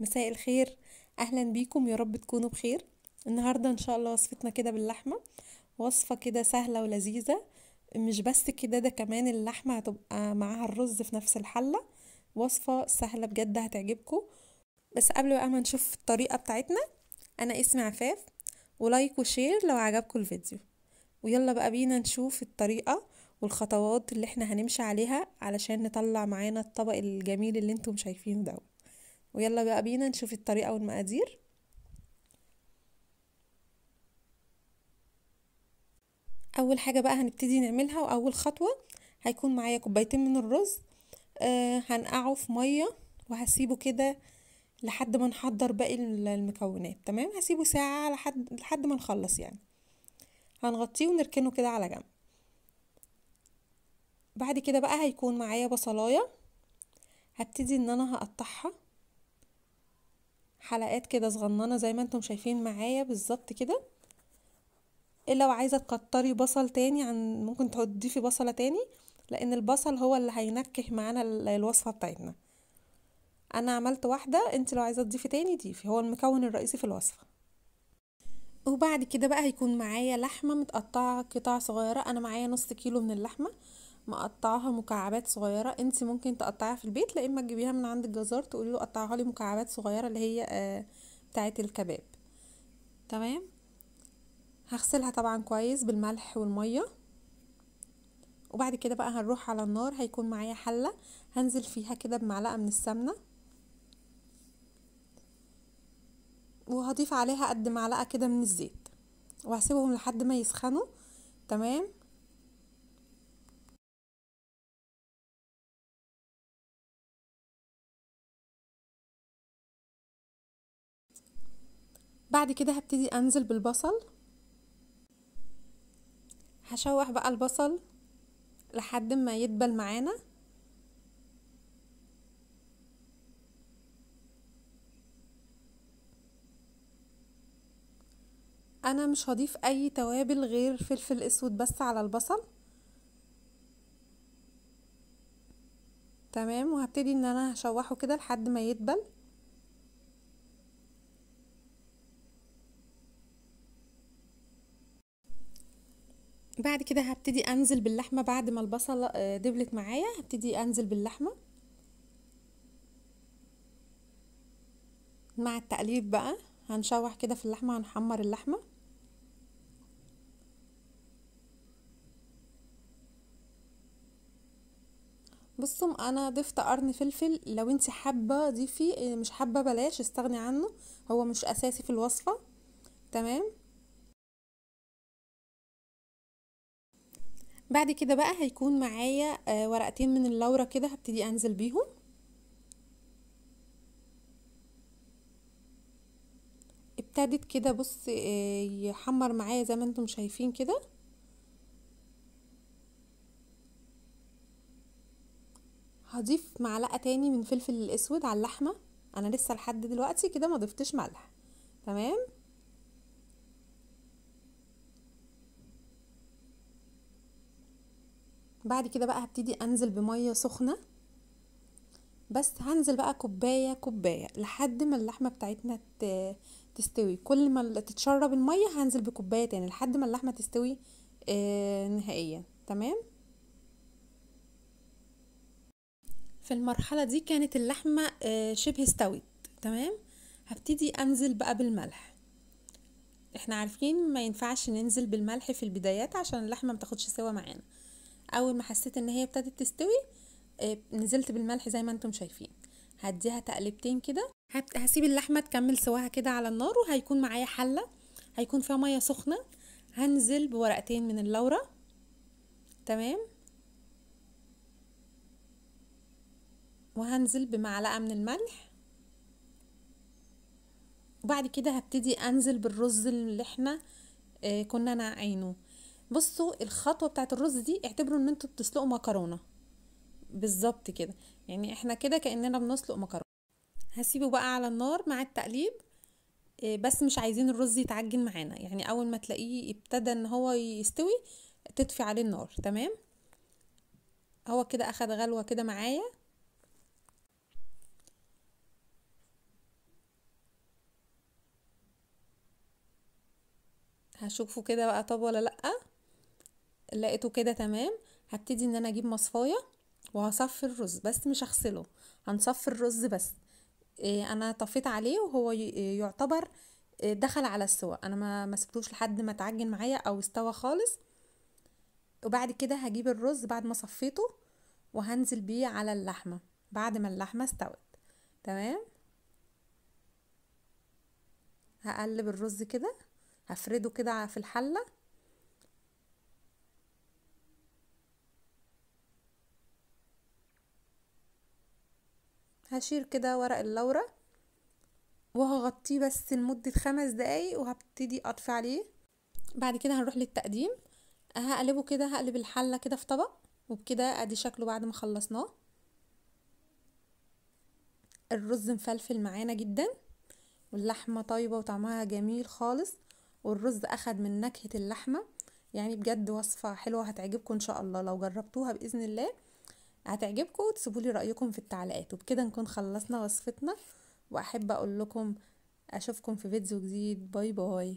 مساء الخير. اهلا بيكم، يا رب تكونوا بخير. النهارده ان شاء الله وصفتنا كده باللحمه. وصفه كده سهله ولذيذه. مش بس كده، ده كمان اللحمه هتبقى معاها الرز في نفس الحله. وصفه سهله بجد هتعجبكم. بس قبل بقى ما نشوف الطريقه بتاعتنا، انا اسمي عفاف. ولايك وشير لو عجبكم الفيديو. ويلا بقى بينا نشوف الطريقه والخطوات اللي احنا هنمشي عليها علشان نطلع معانا الطبق الجميل اللي انتم شايفينه ده. ويلا بقى بينا نشوف الطريقه والمقادير. اول حاجه بقى هنبتدي نعملها واول خطوه هيكون معايا كوبايتين من الرز. هنقعه في ميه وهسيبه كده لحد ما نحضر باقي المكونات. تمام، هسيبه ساعه لحد ما نخلص يعني. هنغطيه ونركنه كده على جنب. بعد كده بقى هيكون معايا بصلايه. هبتدي ان انا هقطعها حلقات كده صغننه زي ما انتم شايفين معايا بالظبط كده. لو عايزه تكتري بصل تاني ممكن تضيفي بصله تاني، لان البصل هو اللي هينكه معانا الوصفه بتاعتنا. انا عملت واحده، انت لو عايزه تضيفي تاني ضيفي، هو المكون الرئيسي في الوصفه. وبعد كده بقى هيكون معايا لحمه متقطعه قطع صغيره. انا معايا نص كيلو من اللحمه مقطعاها مكعبات صغيره. انت ممكن تقطعيها في البيت، لا اما تجيبيها من عند الجزار تقولي له قطعها لي مكعبات صغيره اللي هي بتاعه الكباب. تمام. هغسلها طبعا كويس بالملح والميه. وبعد كده بقى هنروح على النار، هيكون معايا حله هنزل فيها كده بمعلقه من السمنه، وهضيف عليها قد معلقه كده من الزيت، وهسيبهم لحد ما يسخنوا. تمام. بعد كده هبتدي انزل بالبصل. هشوح بقى البصل لحد ما يدبل معانا. انا مش هضيف اي توابل غير فلفل اسود بس على البصل. تمام. وهبتدي ان انا هشوحه كده لحد ما يدبل. بعد كده هبتدي انزل باللحمه بعد ما البصل دبلت معايا. هبتدي انزل باللحمه مع التقليب بقى. هنشوح كده في اللحمه، هنحمر اللحمه. بصوا، انا ضفت قرن فلفل، لو انت حابه ضيفي، مش حابه بلاش، استغني عنه. هو مش اساسي في الوصفه. تمام. بعد كده بقى هيكون معايا ورقتين من اللورة كده، هبتدي انزل بيهم. ابتدت كده، بص، يحمر معايا زي ما انتم شايفين كده. هضيف معلقة تاني من فلفل الاسود على اللحمة. انا لسه لحد دلوقتي كده ما ضفتش ملح. تمام. بعد كده بقى هبتدي انزل بمية سخنة. بس هنزل بقى كوباية كوباية لحد ما اللحمة بتاعتنا تستوي. كل ما تتشرب المية هنزل بكوباية تاني لحد ما اللحمة تستوي نهائيا. تمام. في المرحلة دي كانت اللحمة شبه استوت. تمام. هبتدي انزل بقى بالملح. احنا عارفين ما ينفعش ننزل بالملح في البدايات عشان اللحمة ما تاخدش سوا معانا. اول ما حسيت ان هي ابتدت تستوي نزلت بالملح زي ما انتم شايفين. هديها تقلبتين كده. هسيب اللحمة تكمل سواها كده على النار، وهيكون معايا حلة هيكون فيها مية سخنة. هنزل بورقتين من اللورة. تمام. وهنزل بمعلقة من الملح. وبعد كده هبتدي انزل بالرز اللي احنا كنا ناقعينه. بصوا، الخطوة بتاعت الرز دي اعتبروا ان انتوا بتسلقوا مكرونة بالظبط كده. يعني احنا كده كأننا بنسلق مكرونة. هسيبه بقى على النار مع التقليب. بس مش عايزين الرز يتعجن معانا، يعني اول ما تلاقيه ابتدى ان هو يستوي تطفي عليه النار. تمام. هو كده اخد غلوة كده معايا. هشوفه كده بقى طب ولا لأ. لقيته كده تمام. هبتدي ان انا اجيب مصفاية وهصفي الرز، بس مش هغسله، هنصفي الرز بس. انا طفيت عليه وهو يعتبر دخل على السوا، انا ما سبتوش لحد ما اتعجن معايا او استوى خالص. وبعد كده هجيب الرز بعد ما صفيته وهنزل بيه على اللحمة بعد ما اللحمة استوت. تمام. هقلب الرز كده، هفرده كده في الحلة. هشيل كده ورق اللورة وهغطيه بس لمدة 5 دقايق وهبتدي اطفي عليه. بعد كده هنروح للتقديم. هقلبه كده، هقلب الحلة كده في طبق، وبكده ادي شكله بعد ما خلصناه. الرز مفلفل معانا جدا، واللحمة طيبة وطعمها جميل خالص، والرز اخد من نكهة اللحمة. يعني بجد وصفة حلوة هتعجبكم ان شاء الله، لو جربتوها بإذن الله هتعجبكم، وتسيبولي رأيكم في التعليقات. وبكده نكون خلصنا وصفتنا، واحب اقول لكم اشوفكم في فيديو جديد. باي باي.